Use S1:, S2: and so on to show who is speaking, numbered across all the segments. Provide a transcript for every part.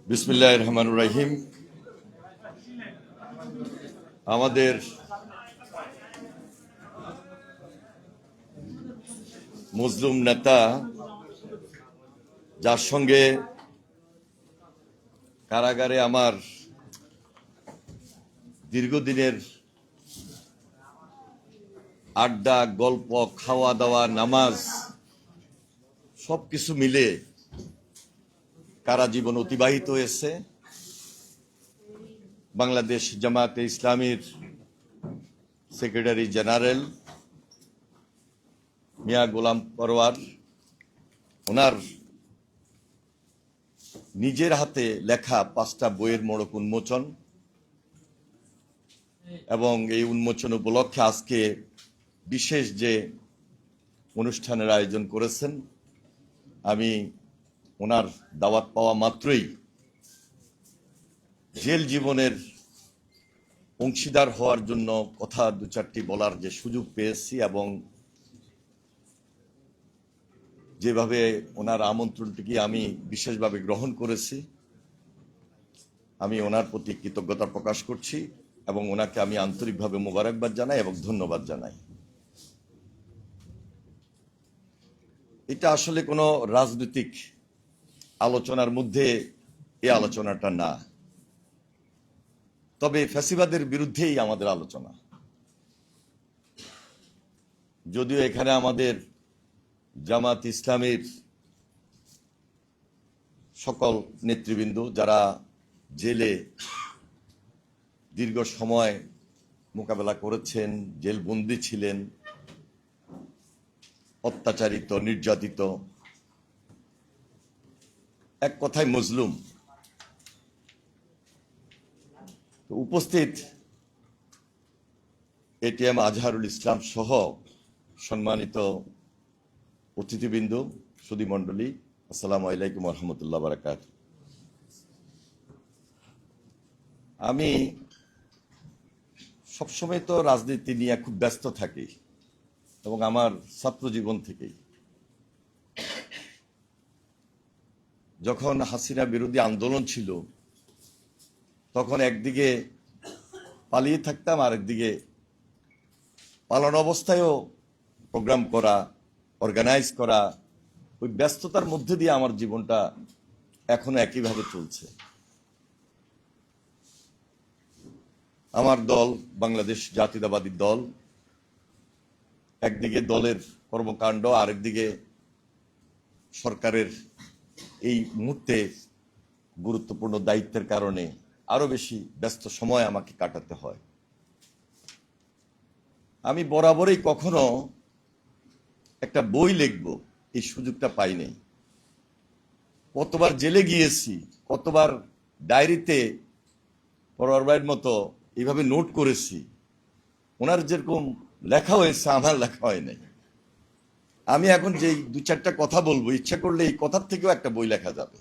S1: বিসমিল্লাহির রহমানির রহিম। আমাদের মুসলিম নেতা, যার সঙ্গে কারাগারে আমার দীর্ঘদিনের আড্ডা, গল্প, খাওয়া দাওয়া, নামাজ সবকিছু মিলে কারা জীবন অতিবাহিত হয়েছে, বাংলাদেশ জামায়াতে ইসলামীর সেক্রেটারি জেনারেল মিয়া গোলাম পরওয়ার, ওনার নিজের হাতে লেখা 5টা বইয়ের মোড়ক উন্মোচন, এবং এই উন্মোচন উপলক্ষে আজকে বিশেষ যে অনুষ্ঠানের আয়োজন করেছেন, আমি ওনার দাওয়াত পাওয়া মাত্রই জেল জীবনের অংশীদার হওয়ার জন্য কথা 2-4টি বলার যে সুযোগ পেয়েছি, এবং যেভাবে ওনার আমন্ত্রণটিকে আমি বিশেষভাবে গ্রহণ করেছি, আমি ওনার প্রতি কৃতজ্ঞতা প্রকাশ করছি এবং ওনাকে আমি আন্তরিকভাবে মোবারকবাদ জানাই এবং ধন্যবাদ জানাই। এটা আসলে কোনো রাজনৈতিক আলোচনার মধ্যে এই আলোচনাটা না, তবে ফ্যাসিবাদের বিরুদ্ধেই আমাদের আলোচনা। যদিও এখানে আমাদের জামাত ইসলামের সকল নেতৃবৃন্দ যারা জেলে দীর্ঘ সময় মোকাবেলা করেছেন, জেলবন্দি ছিলেন, অত্যাচারিত, নির্যাতিত, এক কথায় মজলুম, উপস্থিত এটিএম আজহারুল ইসলাম সহ সম্মানিত অতিথিবৃন্দ, সুধী মণ্ডলী, আসসালামু আলাইকুম রহমতুল্লাহ বারাকাতুহু। আমি সবসময় তো রাজনীতি নিয়ে খুব ব্যস্ত থাকি, এবং আমার ছাত্র জীবন থেকেই যখন হাসিনা বিরোধী আন্দোলন ছিল, তখন একদিকে পালিয়ে থাকতাম, আরেকদিকে পালানো অবস্থায়ও প্রোগ্রাম করা, অর্গানাইজ করা, ওই ব্যস্ততার মধ্যে দিয়ে আমার জীবনটা এখনো একইভাবে চলছে। আমার দল বাংলাদেশ জাতীয়তাবাদী দল, একদিকে দলের কর্মকাণ্ড, আরেকদিকে সরকারের এই মুহূর্তে গুরুত্বপূর্ণ দায়িত্বের কারণে আরো বেশি ব্যস্ত সময় আমাকে কাটাতে হয়। আমি বরাবরই কখনো একটা বই লিখব এই সুযোগটা পাইনি। কতবার জেলে গিয়েছি, কতবার ডায়েরিতে পরওয়ার ভাইয়ের মতো এইভাবে নোট করেছি, ওনার যেরকম লেখা হয়েছে আমার লেখা হয় নাই। আমি এখন যে 2-4টা কথা বলবো, ইচ্ছা করলে এই কথার থেকেও একটা বই লেখা যাবে।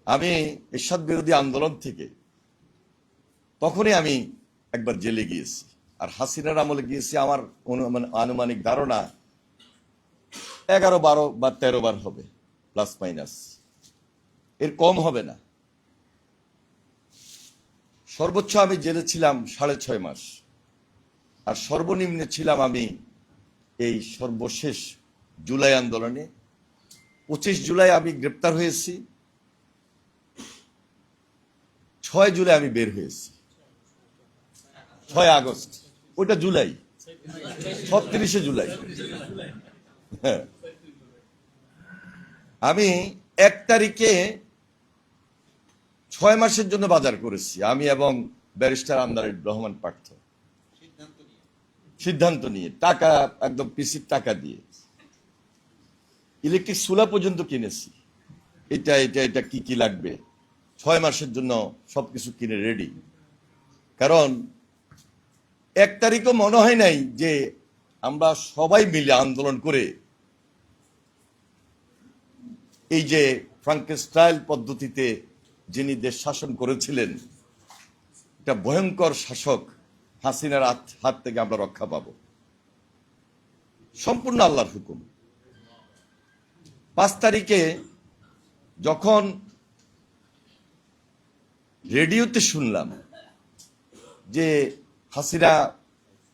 S1: আমি এরশাদ বিরোধী আন্দোলন থেকে তখনই আমি একবার জেলে গিয়েছি, আর হাসিনার আমলে গিয়েছি আমার আনুমানিক ধারণা 11, 12 বা 13 বার হবে, প্লাস মাইনাস, এর কম হবে না। সর্বোচ্চ আমি জেলে ছিলাম 6.5 মাস, আর সর্বনিম্নে ছিলাম আমি এই সর্বশেষ জুলাই আন্দোলনে। 25 জুলাই আমি গ্রেপ্তার হয়েছি, 6 জুলাই আমি বের হয়েছি, 6 আগস্ট, ওটা জুলাই, 36 জুলাই। হ্যাঁ, আমি 1 তারিখে 6 মাসের জন্য বাজার করেছি, আমি এবং ব্যারিস্টার আমদার রহমান পার্থ, সিদ্ধান্ত নিয়ে, টাকা একদম পিসির টাকা দিয়ে ইলেকট্রিক চুলা পর্যন্ত কিনেছি। এটা এটা এটা কি কি লাগবে 6 মাসের জন্য সবকিছু কিনে রেডি। কারণ 1 তারিখও মনে হয় নাই যে আমরা সবাই মিলে আন্দোলন করে এই যে ফ্রাঙ্কেনস্টাইন পদ্ধতিতে যিনি দেশ শাসন করেছিলেন, এটা ভয়ঙ্কর শাসক হাসিনার হাত থেকে আমরা রক্ষা পাব। সম্পূর্ণ আল্লাহর হুকুম। 5 তারিখে যখন রেডিওতে শুনলাম যে হাসিনা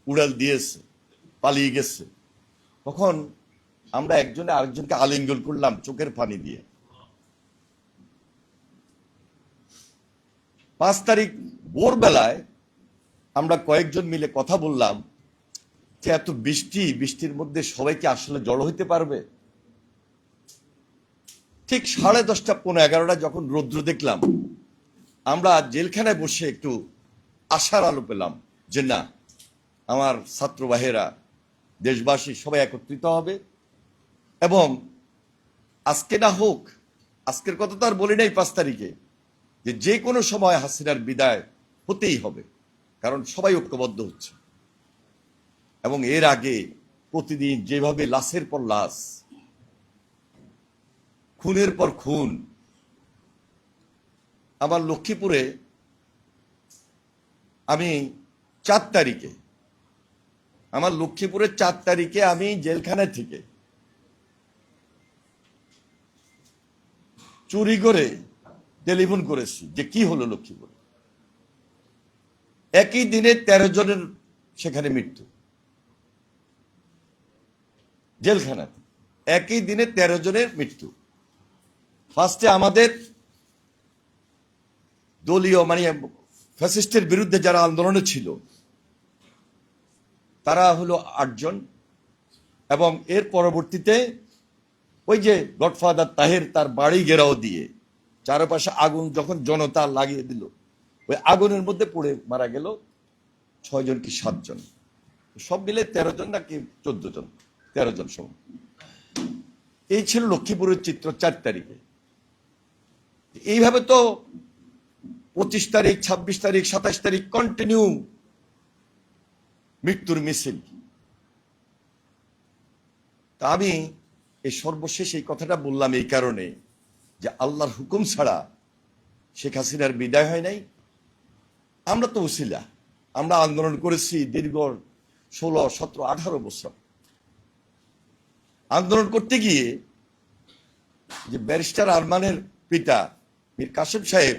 S1: উড়াল দিয়েছে, পালিয়ে গেছে, তখন আমরা একজনে আরেকজনকে আলিঙ্গন করলাম চোখের পানি দিয়ে। 5 তারিখ ভোরবেলায় আমরা কয়েকজন মিলে কথা বললাম যে এত বৃষ্টির মধ্যে সবাইকে আসলে জড়ো হইতে পারবে? ঠিক 10:30 পৌনে 11টা যখন রৌদ্র দেখলাম, আমরা জেলখানায় বসে একটু আশার আলো পেলাম যে না, আমার ছাত্র ভাইয়েরা, দেশবাসী সবাই একত্রিত হবে এবং আজকে না হোক, আজকের কথা তো আর বলি নাই 5 তারিখে, যে কোনো সময় হাসিনার বিদায় হতেই হবে, কারণ সবাই ঐক্যবদ্ধ হচ্ছে। এবং এর আগে প্রতিদিন যেভাবে লাশের পর লাশ, খুনের পর খুন, আমার লক্ষ্মীপুরে আমি 4 তারিখে, আমার লক্ষ্মীপুরের 4 তারিখে আমি জেলখানা থেকে চুরি করে টেলিফোন করেছি যে কি হলো লক্ষ্মীপুরে। একই দিনে 13 জনের সেখানে মৃত্যু, জেলখানাতে একই দিনে 13 জনের মৃত্যু। ফার্স্টে আমাদের দলীয় মানে ফ্যাসিস্টের বিরুদ্ধে যারা আন্দোলনে ছিল তারা হলো 8 জন, এবং এর পরবর্তীতে ওই যে গডফাদার তাহের তার বাড়ি ঘেরাও দিয়ে চারপাশে আগুন যখন জনতা লাগিয়ে দিল, ওই আগুনের মধ্যে পড়ে মারা গেল 6 জন কি 7 জন, সব মিলে 13 জন নাকি 14 জন, 13 জন সব। এই ছিল লক্ষ্মীপুরের চিত্র 4 তারিখে। এইভাবে তো 25 তারিখ, 26 তারিখ, 27 তারিখ কন্টিনিউ মৃত্যুর মিছিল। তা আমি এই সর্বশেষ এই কথাটা বললাম এই কারণে যে আল্লাহর হুকুম ছাড়া শেখ হাসিনার বিদায় হয় নাই। আমরা তো উসিলা, আমরা আন্দোলন করেছি দীর্ঘ 16, 17, 18 বছর। আন্দোলন করতে গিয়ে যে ব্যারিস্টার আরমানের পিতা মীর কাসেম সাহেব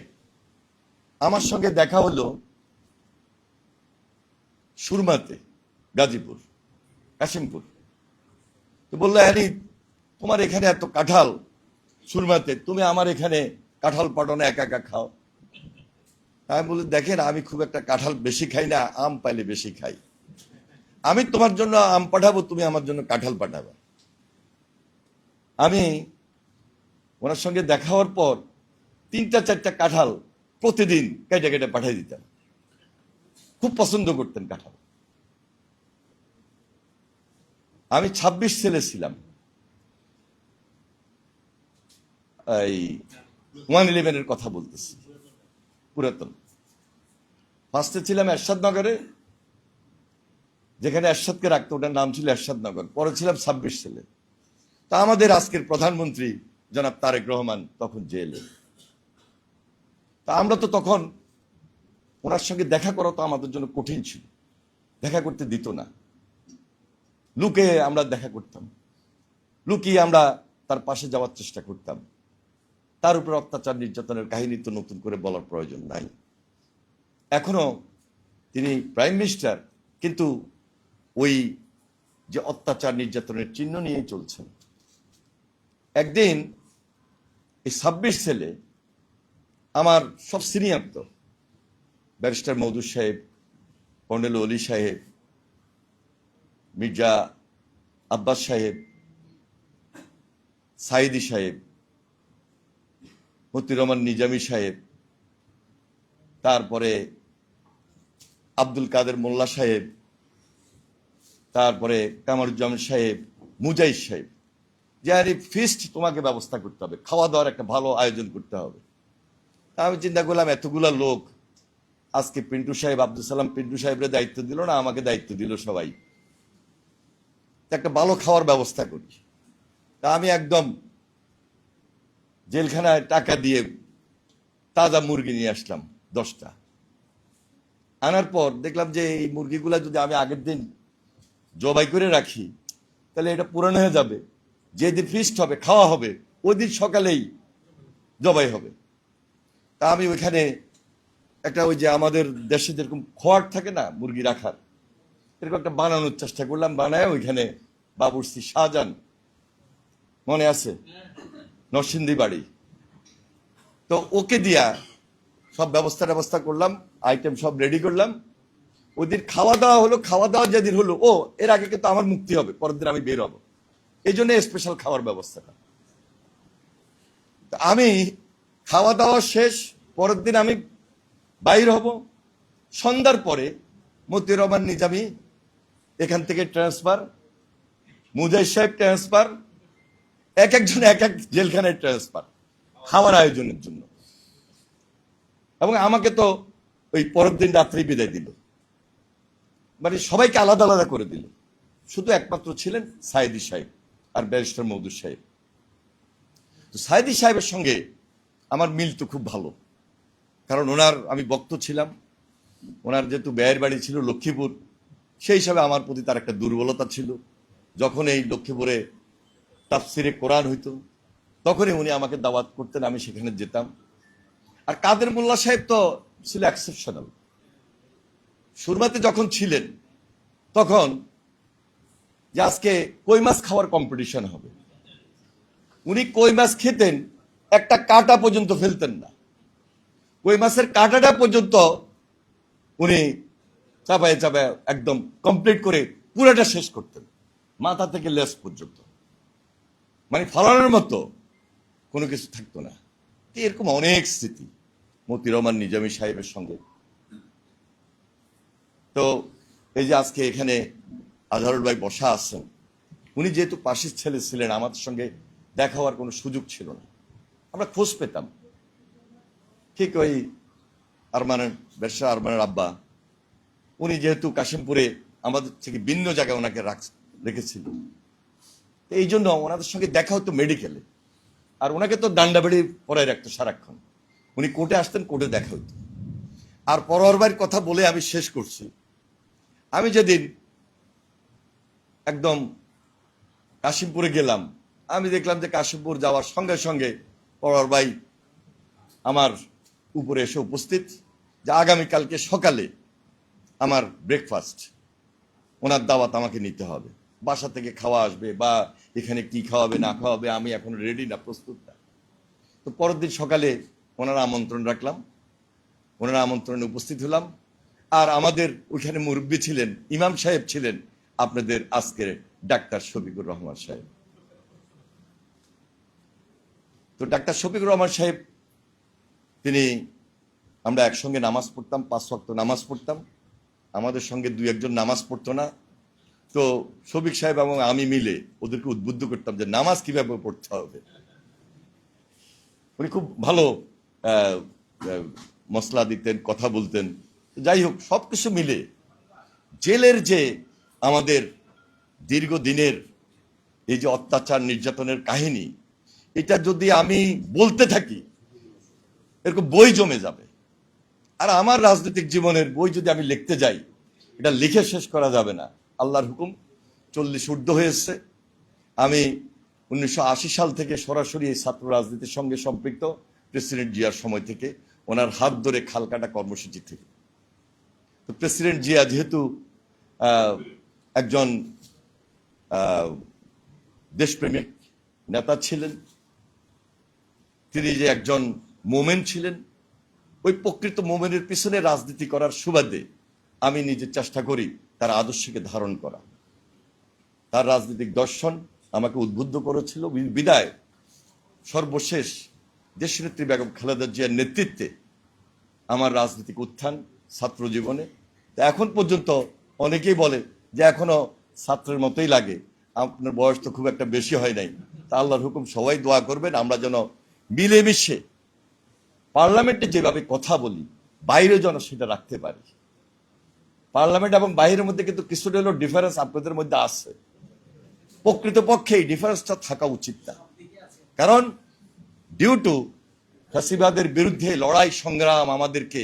S1: আমার সঙ্গে দেখা হলো সুরমাতে, গাজীপুর, কাশিমপুর। তো বললো, হ্যারি তোমার এখানে এত কাঁঠাল সুরমাতে, তুমি আমার এখানে কাঁঠাল পাঠানো একা একা খাও। আমি বলি, দেখেন আমি খুব একটা কাঁঠাল বেশি খাই না, আম পাইলে বেশি খাই। আমি তোমার জন্য আম পাঠাবো, তুমি আমার জন্য কাঁঠাল পাঠাবে। আমি ওনার সঙ্গে দেখা হওয়ার পর 3টা 4টা কাঁঠাল প্রতিদিন কেটে কেটে পাঠিয়ে দিতাম। খুব পছন্দ করতেন কাঁঠাল। আমি 26 ছেলে ছিলাম, এই 111-এর কথা বলতেছি, পুরাতন। ফার্স্টে ছিলাম এরশাদনগরে, যেখানে এরশাদকে রাখতো, ওটার নাম ছিল এরশাদনগর। পরে ছিলাম 26 ছেলে। তা আমাদের আজকের প্রধানমন্ত্রী জনাব তারেক রহমান তখন জেলে। তা আমরা তো তখন ওনার সঙ্গে দেখা করা তো আমাদের জন্য কঠিন ছিল, দেখা করতে দিত না। লুকে আমরা দেখা করতাম, লুকিয়ে আমরা তার পাশে যাওয়ার চেষ্টা করতাম। তার উপর অত্যাচার নির্যাতনের কাহিনী তো নতুন করে বলার প্রয়োজন নাই। এখনো তিনি প্রাইম মিনিস্টার, কিন্তু ওই যে অত্যাচার নির্যাতনের চিহ্ন নিয়ে চলছেন। একদিন এই 26 ছেলে আমার সব সিনিয়র, তো ব্যারিস্টার মওদুদ সাহেব, কর্নেল অলি সাহেব, মির্জা আব্বাস সাহেব, সাইদি সাহেব, মতিউর রহমান নিজামী সাহেব, তারপরে আব্দুল কাদের মোল্লা সাহেব, তারপরে কামারুজ্জামান সাহেব, মুজাহিদ সাহেব, যে আরে ফিস্ট তোমাকে ব্যবস্থা করতে হবে, খাওয়া দাওয়ার একটা ভালো আয়োজন করতে হবে। তা আমি চিন্তা করলাম, এতগুলা লোক, আজকে পিন্টু সাহেব, আব্দুল সালাম পিন্টু সাহেবের দায়িত্ব দিল না, আমাকে দায়িত্ব দিল সবাই, একটা ভালো খাওয়ার ব্যবস্থা করি। তা আমি একদম জেলখানায় টাকা দিয়ে তাজা মুরগি নিয়ে আসলাম 10টা। আনার পর দেখলাম যে এই মুরগিগুলা যদি আমি আগের দিন জবাই করে রাখি তাহলে এটা পুরানো হয়ে যাবে। যেদিন ফিস্ট হবে, খাওয়া হবে, ওই দিন সকালেই জবাই হবে। তা আমি ওইখানে একটা ওই যে আমাদের দেশে যেরকম খোয়ার থাকে না মুরগি রাখার, এরকম একটা বানানোর চেষ্টা করলাম। বানায় ওইখানে বাবুর্চি শাহজাহান, মনে আছে, নরসিংদী বাড়ি, তো ওকে দিয়া সব ব্যবস্থা করলাম, আইটেম সব রেডি করলাম। ওই দিন খাওয়া দাওয়া হলো। খাওয়া দাওয়া যেদিন হলো, ও এর আগে কিন্তু আমার মুক্তি হবে, পরের দিন আমি বের হবো, এই জন্য স্পেশাল খাওয়ার ব্যবস্থাটা। আমি খাওয়া দাওয়া শেষ, পরের দিন আমি বাইর হব। সন্ধ্যার পরে মতিউর রহমান নিজামী এখান থেকে ট্রান্সফার, মুজাহিদ সাহেব ট্রান্সফার, এক একজন এক এক জেলখানায় ট্রান্সফার খাওয়ার আয়োজনের জন্য। এবং আমাকে তো ওই পরের দিন রাত্রেই বিদায় দিল, মানে সবাইকে আলাদা আলাদা করে দিল। শুধু একমাত্র ছিলেন সাইদি সাহেব আর ব্যারিস্টার মওদুদ সাহেব। তো সাইদি সাহেবের সঙ্গে আমার মিল তো খুব ভালো, কারণ ওনার আমি বক্ত ছিলাম। ওনার যেহেতু ব্যয়ের বাড়ি ছিল লক্ষ্মীপুর, সেই হিসাবে আমার প্রতি তার একটা দুর্বলতা ছিল। যখন এই লক্ষ্মীপুরে তাফসিরে কোরআন হইতো, তখনই উনি আমাকে দাওয়াত করতেন, আমি সেখানে যেতাম। আর কাদের মোল্লা সাহেব তো ছিল এক্সেপশনাল। সুরমাতে যখন ছিলেন তখন যে আজকে কই মাছ খাওয়ার কম্পিটিশন হবে, উনি কই মাছ খেতেন, একটা কাঁটা পর্যন্ত ফেলতেন না। কই মাছের কাঁটাটা পর্যন্ত উনি চাপায় চাপায় একদম কমপ্লিট করে পুরোটা শেষ করতেন, মাথা থেকে লেস পর্যন্ত, মানে ফালানোর মতো কোনো কিছু থাকতো না। এরকম অনেক স্মৃতি মতিউর রহমান নিজামী সাহেবের সঙ্গে। তো এই যে আজকে এখানে আজহারুল ভাই বসা আছেন, উনি যেহেতু পাশের ছেলে ছিলেন, আমাদের সঙ্গে দেখা হওয়ার কোনো সুযোগ ছিল না, আমরা খোঁজ পেতাম। ঠিক ওই আরমানের আব্বা, উনি যেহেতু কাশিমপুরে আমাদের থেকে ভিন্ন জায়গায় ওনাকে রেখেছিল, এই জন্য ওনাদের সঙ্গে দেখা হতো মেডিকেলে। আর ওনাকে তো ডান্ডাবেড়ি পরায় রাখতো সারাক্ষণ। উনি কোর্টে আসতেন, কোর্টে দেখা হতো। আর পরোয়ার কথা বলে আমি শেষ করছি। আমি যেদিন একদম কাশিমপুরে গেলাম, আমি দেখলাম যে কাশিমপুর যাওয়ার সঙ্গে সঙ্গে পরোয়ার ভাই আমার উপরে এসে উপস্থিত, যে আগামীকালকে সকালে আমার ব্রেকফাস্ট, ওনার দাওয়াত আমাকে নিতে হবে, বাসা থেকে খাওয়া আসবে, বা এখানে কি খাওয়াবে না খাওয়াবে আমি এখন রেডি না, প্রস্তুত না। তো পরের দিন সকালে ওনারা আমন্ত্রণ রাখলাম, ওনারা আমন্ত্রণে উপস্থিত হলাম। আর আমাদের ওইখানে মুরব্বী ছিলেন, ইমাম সাহেব ছিলেন আপনাদের আজকের ডাক্তার শফিকুর রহমান সাহেব। তো ডাক্তার শফিকুর রহমান সাহেব, তিনি, আমরা একসঙ্গে নামাজ পড়তাম, 5 ওয়াক্ত নামাজ পড়তাম। আমাদের সঙ্গে 2-1 নামাজ পড়তো না। তো শফিক সাহেব এবং আমি মিলে ওদেরকে উদ্বুদ্ধ করতাম যে নামাজ কিভাবে পড়তে হবে। উনি খুব ভালো মশলা দিতেন, কথা বলতেন। যাই হোক, সবকিছু মিলে জেলের যে আমাদের দীর্ঘদিনের এই যে অত্যাচার নির্যাতনের কাহিনী, এটা যদি আমি বলতে থাকি এরকম বই জমে যাবে। আর আমার রাজনৈতিক জীবনের বই যদি আমি লিখতে যাই, এটা লিখে শেষ করা যাবে না। আল্লাহর হুকুম 40 ঊর্ধ্ব হয়েছে। আমি 1980 সাল থেকে সরাসরি এই ছাত্র রাজনীতির সঙ্গে সম্পৃক্ত, প্রেসিডেন্ট জিয়ার সময় থেকে, ওনার হাত ধরে খাল কাটা কর্মসূচি থেকে। তো প্রেসিডেন্ট জিয়া যেহেতু একজন দেশপ্রেমিক নেতা ছিলেন, তিনি যে একজন মোমেন ছিলেন, ওই প্রকৃত মোমেনের পিছনে রাজনীতি করার সুবাদে আমি নিজের চেষ্টা করি তার আদর্শকে ধারণ করা। তার রাজনৈতিক দর্শন আমাকে উদ্বুদ্ধ করেছিল। বিদায় সর্বশেষ দেশনেত্রী বেগম খালেদা জিয়ার নেতৃত্বে আমার রাজনৈতিক উত্থান ছাত্র জীবনে। এখন পর্যন্ত অনেকেই বলে যে এখনো ছাত্রের মতোই লাগে, আপনার বয়স তো খুব একটা বেশি হয় নাই। তা আল্লাহর হুকুম, সবাই দোয়া করবেন আমরা যেন মিলেমিশে পার্লামেন্টে যেভাবে কথা বলি, বাইরে যেন সেটা রাখতে পারি। পার্লামেন্ট এবং বাইরের মধ্যে কিন্তু কিছুটা হলেও ডিফারেন্স আপনাদের মধ্যে আছে। প্রকৃতপক্ষে এই ডিফারেন্সটা থাকা উচিত না, কারণ ডিউ টু ফ্যাসিবাদের বিরুদ্ধে লড়াই সংগ্রাম আমাদেরকে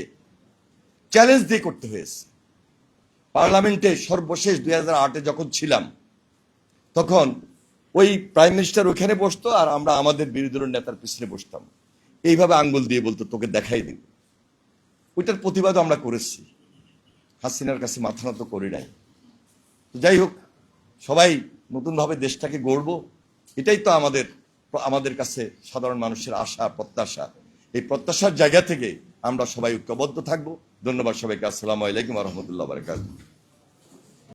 S1: চ্যালেঞ্জ দিয়ে করতে হয়েছে। পার্লামেন্টে সর্বশেষ 2008-এ যখন ছিলাম, তখন ওই প্রাইম মিনিস্টার ওইখানে বসতো আর আমরা আমাদের বিরোধী দলের নেতার পিছনে বসতাম। এইভাবে আঙ্গুল দিয়ে বলতো তোকে দেখাই দেব। ওইটার প্রতিবাদ আমরা করেছি, হাসিনার কাছে মাথা নত করি নাই। তো যাই হোক, সবাই নতুনভাবে দেশটাকে গড়ব, এটাই তো আমাদের কাছে সাধারণ মানুষের আশা প্রত্যাশা। এই প্রত্যাশার জায়গা থেকে আমরা সবাই ঐক্যবদ্ধ থাকবো। ধন্যবাদ সবাইকে। আসসালামু আলাইকুম ওয়া রাহমাতুল্লাহি ওয়া বারাকাতুহু।